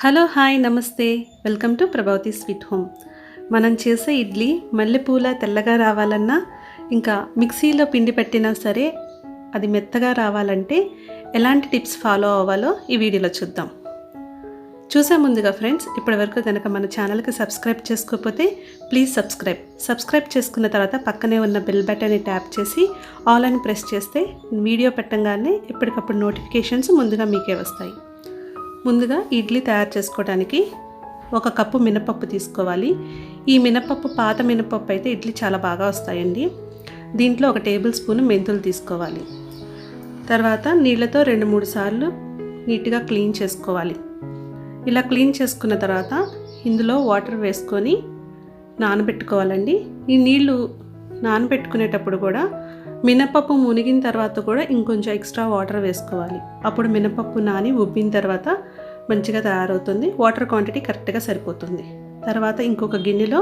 Hello hi namaste welcome to Prabhavati sweet home. మనం చేసే ఇడ్లీ మల్లెపూల తెల్లగా రావాలన్నా ఇంకా మిక్సీలో పిండి పెట్టినా సరే అది మెత్తగా రావాలంటే ఎలాంటి టిప్స్ ఫాలో అవ్వాలో ఈ వీడియోలో చూద్దాం. చూసే ముందుగా ఫ్రెండ్స్, ఇప్పటివరకు కనుక మన ఛానల్కి సబ్స్క్రైబ్ చేసుకోకపోతే ప్లీజ్ సబ్స్క్రైబ్ చేసుకున్న తర్వాత పక్కనే ఉన్న బెల్ బటన్ని ట్యాప్ చేసి ఆల్ అని ప్రెస్ చేస్తే వీడియో పెట్టగానే ఎప్పటికప్పుడు నోటిఫికేషన్స్ ముందుగా మీకే వస్తాయి. ముందుగా ఇడ్లీ తయారు చేసుకోవడానికి 1 కప్పు మినపప్పు తీసుకోవాలి. ఈ మినపప్పు పాత మినపప్పు అయితే ఇడ్లీ చాలా బాగా వస్తాయండి. దీంట్లో 1 టేబుల్ స్పూన్ మెంతులు తీసుకోవాలి. తర్వాత నీళ్ళతో 2-3 సార్లు నీట్గా క్లీన్ చేసుకోవాలి. ఇలా క్లీన్ చేసుకున్న తర్వాత ఇందులో వాటర్ వేసుకొని నానబెట్టుకోవాలండి. ఈ నీళ్ళు నానబెట్టుకునేటప్పుడు కూడా మినపప్పు మునిగిన తర్వాత కూడా ఇంకొంచెం ఎక్స్ట్రా వాటర్ వేసుకోవాలి. అప్పుడు మినపప్పు నాని ఉబ్బిన తర్వాత మంచిగా తయారవుతుంది. వాటర్ క్వాంటిటీ కరెక్ట్గా సరిపోతుంది. తర్వాత ఇంకొక గిన్నెలో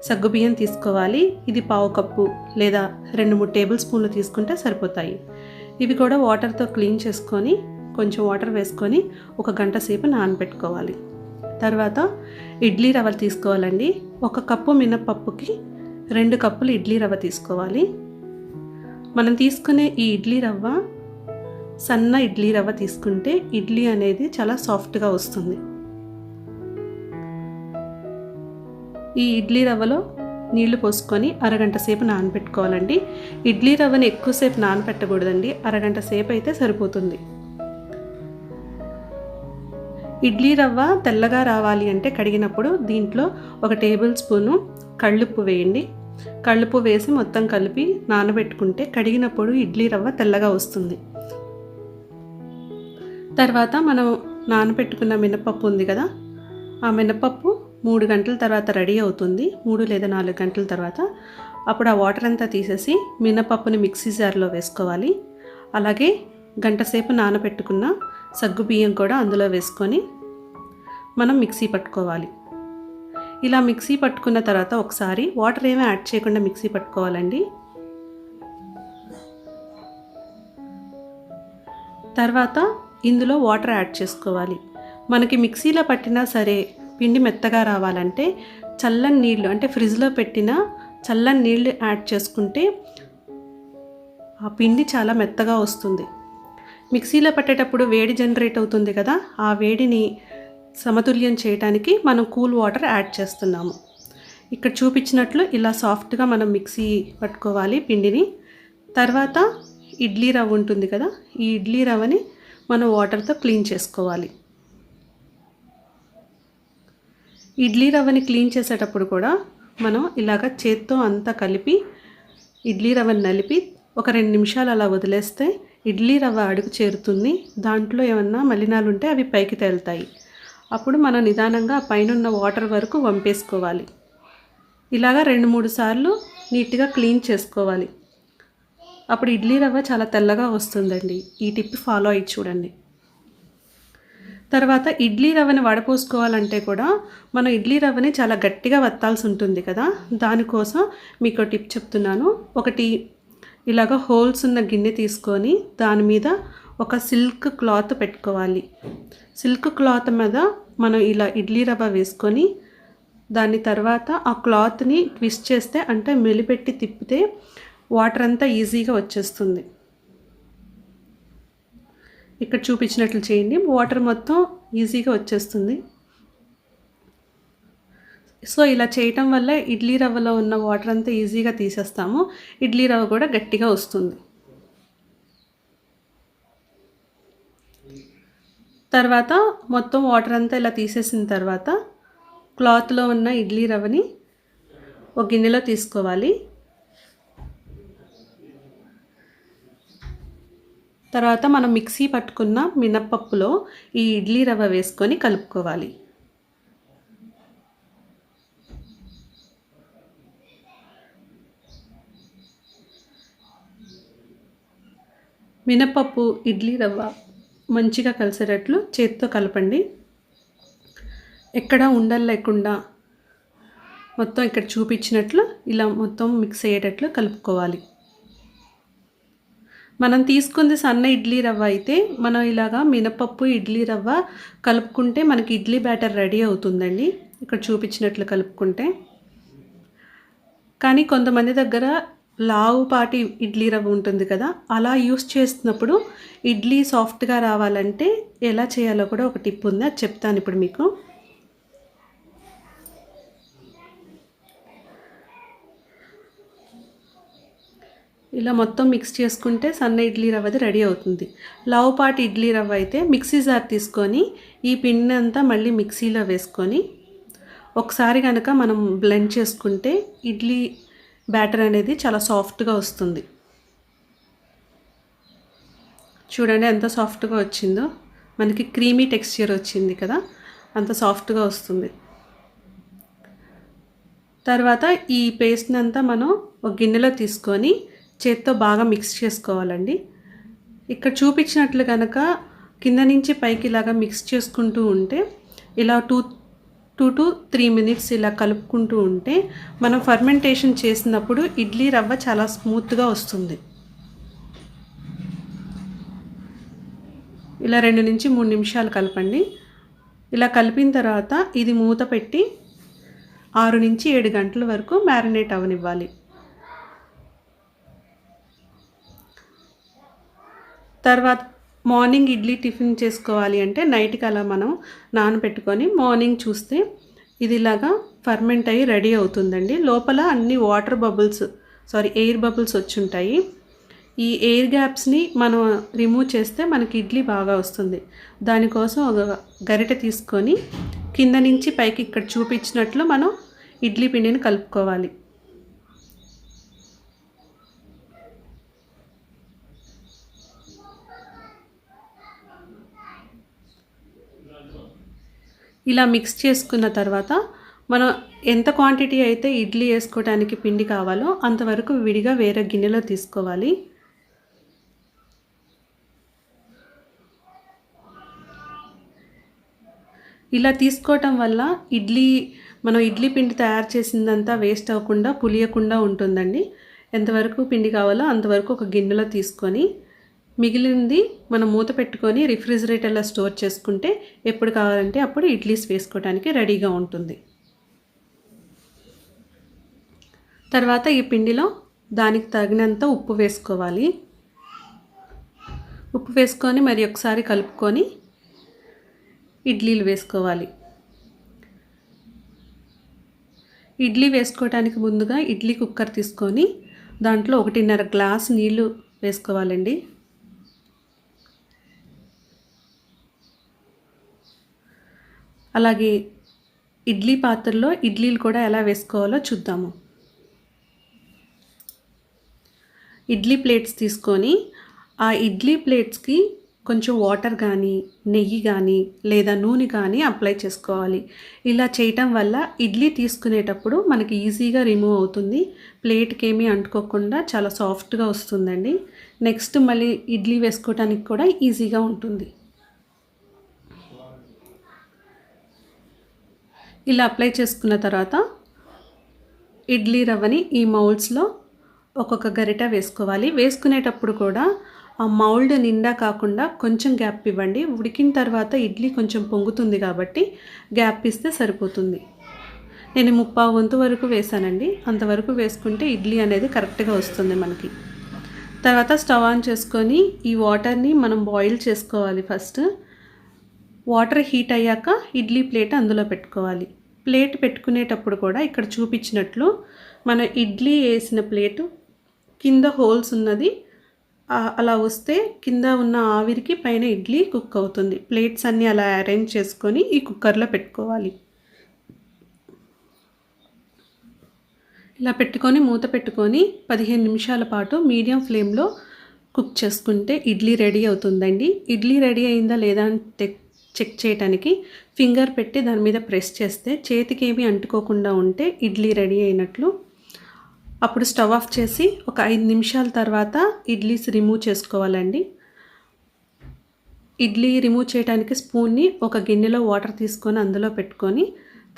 సగ్గుబియ్యం తీసుకోవాలి. ఇది 1/2 కప్పు లేదా 2-3 టేబుల్ స్పూన్లు తీసుకుంటే సరిపోతాయి. ఇవి కూడా వాటర్తో క్లీన్ చేసుకొని కొంచెం వాటర్ వేసుకొని 1 గంట సేపు నానబెట్టుకోవాలి. తర్వాత ఇడ్లీ రవ్వ తీసుకోవాలండి. 1 కప్పు మినపప్పుకి 2 కప్పులు ఇడ్లీ రవ్వ తీసుకోవాలి. మనం తీసుకునే ఈ ఇడ్లీ రవ్వ సన్న ఇడ్లీ రవ్వ తీసుకుంటే ఇడ్లీ అనేది చాలా సాఫ్ట్గా వస్తుంది. ఈ ఇడ్లీ రవ్వలో నీళ్లు పోసుకొని అరగంట సేపు నానబెట్టుకోవాలండి. ఇడ్లీ రవ్వని ఎక్కువసేపు నానబెట్టకూడదండి, అరగంట సేపు అయితే సరిపోతుంది. ఇడ్లీ రవ్వ తెల్లగా రావాలి అంటే కడిగినప్పుడు దీంట్లో 1 టేబుల్ స్పూను కళ్ళుప్పు వేయండి. కళ్ళుప్పు వేసి మొత్తం కలిపి నానబెట్టుకుంటే కడిగినప్పుడు ఇడ్లీ రవ్వ తెల్లగా వస్తుంది. తర్వాత మనం నానబెట్టుకున్న మినపప్పు ఉంది కదా, ఆ మినపప్పు 3 గంటల తర్వాత రెడీ అవుతుంది. 3 లేదా 4 గంటల తర్వాత అప్పుడు ఆ వాటర్ అంతా తీసేసి మినపప్పుని మిక్సీ జార్లో వేసుకోవాలి. అలాగే గంట సేపు నానబెట్టుకున్న సగ్గు బియ్యం కూడా అందులో వేసుకొని మనం మిక్సీ పట్టుకోవాలి. ఇలా మిక్సీ పట్టుకున్న తర్వాత ఒకసారి వాటర్ ఏమీ యాడ్ చేయకుండా మిక్సీ పట్టుకోవాలండి. తర్వాత ఇందులో వాటర్ యాడ్ చేసుకోవాలి. మనకి మిక్సీలో పట్టినా సరే పిండి మెత్తగా రావాలంటే చల్లని నీళ్ళు, అంటే ఫ్రిడ్జ్లో పెట్టిన చల్లని నీళ్ళు యాడ్ చేసుకుంటే ఆ పిండి చాలా మెత్తగా వస్తుంది. మిక్సీలో పట్టేటప్పుడు వేడి జనరేట్ అవుతుంది కదా, ఆ వేడిని సమతుల్యం చేయడానికి మనం కూల్ వాటర్ యాడ్ చేస్తున్నాము. ఇక్కడ చూపించినట్లు ఇలా సాఫ్ట్గా మనం మిక్సీ పట్టుకోవాలి పిండిని. తర్వాత ఇడ్లీ రవ్వ ఉంటుంది కదా, ఈ ఇడ్లీ రవ్వని మనం వాటర్తో క్లీన్ చేసుకోవాలి. ఇడ్లీ రవ్వని క్లీన్ చేసేటప్పుడు కూడా మనం ఇలాగ చేత్తో అంతా కలిపి ఇడ్లీ రవ్వని నలిపి 2 నిమిషాలు అలా వదిలేస్తే ఇడ్లీ రవ్వ అడుగు చేరుతుంది. దాంట్లో ఏమన్నా మలినాలు ఉంటే అవి పైకి తేలుతాయి. అప్పుడు మనం నిదానంగా పైనున్న వాటర్ వరకు వంపేసుకోవాలి. ఇలాగా 2-3 సార్లు నీట్గా క్లీన్ చేసుకోవాలి. అప్పుడు ఇడ్లీ రవ్వ చాలా తెల్లగా వస్తుందండి. ఈ టిప్ ఫాలో అయ్యి చూడండి. తర్వాత ఇడ్లీ రవ్వని వడపోసుకోవాలంటే కూడా మనం ఇడ్లీ రవ్వని చాలా గట్టిగా వత్తాల్సి ఉంటుంది కదా, దానికోసం మీకు టిప్ చెప్తున్నాను. ఒకటి ఇలాగ హోల్స్ ఉన్న గిన్నె తీసుకొని దాని మీద ఒక సిల్క్ క్లాత్ పెట్టుకోవాలి. సిల్క్ క్లాత్ మీద మనం ఇలా ఇడ్లీ రవ్వ వేసుకొని దాని తర్వాత ఆ క్లాత్ని ట్విస్ట్ చేస్తే, అంటే మెలిపెట్టి తిప్పితే వాటర్ అంతా ఈజీగా వచ్చేస్తుంది. ఇక్కడ చూపించినట్లు చేయండి, వాటర్ మొత్తం ఈజీగా వచ్చేస్తుంది. సో ఇలా చేయటం వల్ల ఇడ్లీ రవ్వలో ఉన్న వాటర్ అంతా ఈజీగా తీసేస్తాము. ఇడ్లీ రవ్వ కూడా గట్టిగా వస్తుంది. తర్వాత మొత్తం వాటర్ అంతా ఇలా తీసేసిన తర్వాత క్లాత్లో ఉన్న ఇడ్లీ రవ్వని ఒక గిన్నెలో తీసుకోవాలి. తర్వాత మనం మిక్సీ పట్టుకున్న మినపప్పులో ఈ ఇడ్లీ రవ్వ వేసుకొని కలుపుకోవాలి. మినపప్పు ఇడ్లీ రవ్వ మంచిగా కలిసేటట్లు చేత్తో కలపండి. ఎక్కడ ఉండలు లేకుండా మొత్తం ఇక్కడ చూపించినట్లు ఇలా మొత్తం మిక్స్ అయ్యేటట్లు కలుపుకోవాలి. మనం తీసుకుంది సన్న ఇడ్లీ రవ్వ అయితే మనం ఇలాగా మినపప్పు ఇడ్లీ రవ్వ కలుపుకుంటే మనకి ఇడ్లీ బ్యాటర్ రెడీ అవుతుందండి. ఇక్కడ చూపించినట్లు కలుపుకుంటే. కానీ కొంతమంది దగ్గర లావుపాటి ఇడ్లీ రవ్వ ఉంటుంది కదా, అలా యూస్ చేస్తున్నప్పుడు ఇడ్లీ సాఫ్ట్గా రావాలంటే ఎలా చేయాలో కూడా ఒక టిప్ ఉంది, అది చెప్తాను ఇప్పుడు మీకు. ఇలా మొత్తం మిక్స్ చేసుకుంటే సన్న ఇడ్లీ రవ్వది రెడీ అవుతుంది. లావుపాటి ఇడ్లీ రవ్వ అయితే మిక్సీ జార్ తీసుకొని ఈ పిండి అంతా మళ్ళీ మిక్సీలో వేసుకొని ఒకసారి కనుక మనం బ్లెండ్ చేసుకుంటే ఇడ్లీ బ్యాటర్ అనేది చాలా సాఫ్ట్గా వస్తుంది. చూడండి ఎంత సాఫ్ట్గా వచ్చిందో, మనకి క్రీమీ టెక్స్చర్ వచ్చింది కదా, అంత సాఫ్ట్గా వస్తుంది. తర్వాత ఈ పేస్ట్ని అంతా మనం ఒక గిన్నెలో తీసుకొని చేత్తో బాగా మిక్స్ చేసుకోవాలండి. ఇక్కడ చూపించినట్లు కనుక కింద నుంచి పైకి ఇలాగా మిక్స్ చేసుకుంటూ ఉంటే ఇలా 2 to 3 minutes ఇలా కలుపుకుంటూ ఉంటే మనం ఫర్మెంటేషన్ చేసినప్పుడు ఇడ్లీ రవ్వ చాలా స్మూత్గా వస్తుంది. ఇలా 2 నుంచి 3 నిమిషాలు కలపండి. ఇలా కలిపిన తర్వాత ఇది మూత పెట్టి 6 నుంచి 7 గంటల వరకు మ్యారినేట్ అవనివ్వాలి. తర్వాత మార్నింగ్ ఇడ్లీ టిఫిన్ చేసుకోవాలి అంటే నైట్కి అలా మనం నానబెట్టుకొని మార్నింగ్ చూస్తే ఇది ఇలాగా ఫర్మెంట్ అయ్యి రెడీ అవుతుందండి. లోపల అన్ని ఎయిర్ బబుల్స్ వచ్చి ఉంటాయి. ఈ ఎయిర్ గ్యాప్స్ని మనం రిమూవ్ చేస్తే మనకి ఇడ్లీ బాగా వస్తుంది. దానికోసం ఒక గరిటె తీసుకొని కింద నుంచి పైకి ఇక్కడ చూపించినట్లు మనం ఇడ్లీ పిండిని కలుపుకోవాలి. ఇలా మిక్స్ చేసుకున్న తర్వాత మనం ఎంత క్వాంటిటీ అయితే ఇడ్లీ వేసుకోవడానికి పిండి కావాలో అంతవరకు విడిగా వేరే గిన్నెలో తీసుకోవాలి. ఇలా తీసుకోవటం వల్ల మనం ఇడ్లీ పిండి తయారు చేసిందంతా వేస్ట్ అవ్వకుండా పులియకుండా ఉంటుందండి. ఎంతవరకు పిండి కావాలో అంతవరకు ఒక గిన్నెలో తీసుకొని మిగిలింది మనం మూత పెట్టుకొని రిఫ్రిజిరేటర్లో స్టోర్ చేసుకుంటే ఎప్పుడు కావాలంటే అప్పుడు ఇడ్లీస్ వేసుకోవడానికి రెడీగా ఉంటుంది. తర్వాత ఈ పిండిలో దానికి తగినంత ఉప్పు వేసుకోవాలి. ఉప్పు వేసుకొని మరి ఒకసారి కలుపుకొని ఇడ్లీలు వేసుకోవాలి. ఇడ్లీ వేసుకోవడానికి ముందుగా ఇడ్లీ కుక్కర్ తీసుకొని దాంట్లో 1.5 గ్లాస్ నీళ్ళు వేసుకోవాలండి. అలాగే ఇడ్లీ పాత్రలో ఇడ్లీలు కూడా ఎలా వేసుకోవాలో చూద్దాము. ఇడ్లీ ప్లేట్స్ తీసుకొని ఆ ఇడ్లీ ప్లేట్స్కి కొంచెం వాటర్ కానీ నెయ్యి కానీ లేదా నూనె కానీ అప్లై చేసుకోవాలి. ఇలా చేయటం వల్ల ఇడ్లీ తీసుకునేటప్పుడు మనకి ఈజీగా రిమూవ్ అవుతుంది. ప్లేట్కి ఏమీ అంటుకోకుండా చాలా సాఫ్ట్గా వస్తుందండి. నెక్స్ట్ మళ్ళీ ఇడ్లీ వేసుకోవడానికి కూడా ఈజీగా ఉంటుంది. ఇలా అప్లై చేసుకున్న తర్వాత ఇడ్లీ రవ్వని ఈ మౌల్డ్స్లో ఒక్కొక్క గరిట వేసుకోవాలి. వేసుకునేటప్పుడు కూడా ఆ మౌల్డ్ నిండా కాకుండా కొంచెం గ్యాప్ ఇవ్వండి. ఉడికిన తర్వాత ఇడ్లీ కొంచెం పొంగుతుంది కాబట్టి గ్యాప్ ఇస్తే సరిపోతుంది. నేను 3/4 వంతు వరకు వేసానండి. అంతవరకు వేసుకుంటే ఇడ్లీ అనేది కరెక్ట్గా వస్తుంది మనకి. తర్వాత స్టవ్ ఆన్ చేసుకొని ఈ వాటర్ని మనం బాయిల్ చేసుకోవాలి. ఫస్ట్ వాటర్ హీట్ అయ్యాక ఇడ్లీ ప్లేట్ అందులో పెట్టుకోవాలి. ప్లేట్ పెట్టుకునేటప్పుడు కూడా ఇక్కడ చూపించినట్లు మన ఇడ్లీ వేసిన ప్లేటు కింద హోల్స్ ఉన్నది అలా వస్తే కింద ఉన్న ఆవిరికి పైన ఇడ్లీ కుక్ అవుతుంది. ప్లేట్స్ అన్నీ అలా అరేంజ్ చేసుకొని ఈ కుక్కర్లో పెట్టుకోవాలి. ఇలా పెట్టుకొని మూత పెట్టుకొని 15 నిమిషాల పాటు మీడియం ఫ్లేమ్లో కుక్ చేసుకుంటే ఇడ్లీ రెడీ అవుతుందండి. ఇడ్లీ రెడీ అయిందా లేదా అని చెక్ చేయడానికి ఫింగర్ పెట్టి దాని మీద ప్రెస్ చేస్తే చేతికి ఏమీ అంటుకోకుండా ఉంటే ఇడ్లీ రెడీ అయినట్లు. అప్పుడు స్టవ్ ఆఫ్ చేసి ఒక 5 నిమిషాల తర్వాత ఇడ్లీస్ రిమూవ్ చేసుకోవాలండి. ఇడ్లీ రిమూవ్ చేయడానికి స్పూన్ని ఒక గిన్నెలో వాటర్ తీసుకొని అందులో పెట్టుకొని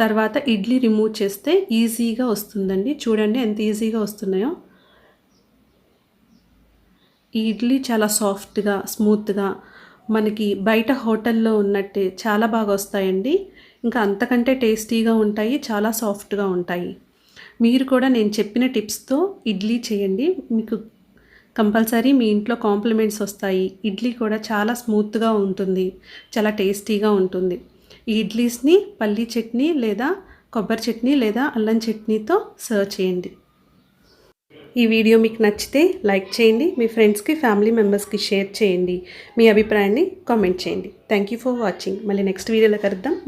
తర్వాత ఇడ్లీ రిమూవ్ చేస్తే ఈజీగా వస్తుందండి. చూడండి ఎంత ఈజీగా వస్తున్నాయో. ఈ ఇడ్లీ చాలా సాఫ్ట్గా స్మూత్గా మనకి బయట హోటల్లో ఉన్నట్టే చాలా బాగా వస్తాయండి. ఇంకా అంతకంటే టేస్టీగా ఉంటాయి, చాలా సాఫ్ట్గా ఉంటాయి. మీరు కూడా నేను చెప్పిన టిప్స్తో ఇడ్లీ చేయండి, మీకు కంపల్సరీ మీ ఇంట్లో కాంప్లిమెంట్స్ వస్తాయి. ఇడ్లీ కూడా చాలా స్మూత్గా ఉంటుంది, చాలా టేస్టీగా ఉంటుంది. ఈ ఇడ్లీస్ని పల్లీ చట్నీ లేదా కొబ్బరి చట్నీ లేదా అల్లం చట్నీతో సర్వ్ చేయండి. ఈ వీడియో మీకు నచ్చితే లైక్ చేయండి, మీ ఫ్రెండ్స్కి ఫ్యామిలీ మెంబర్స్కి షేర్ చేయండి, మీ అభిప్రాయాన్ని కామెంట్ చేయండి. Thank you for watching. మళ్ళీ నెక్స్ట్ వీడియోలో కలుద్దాం.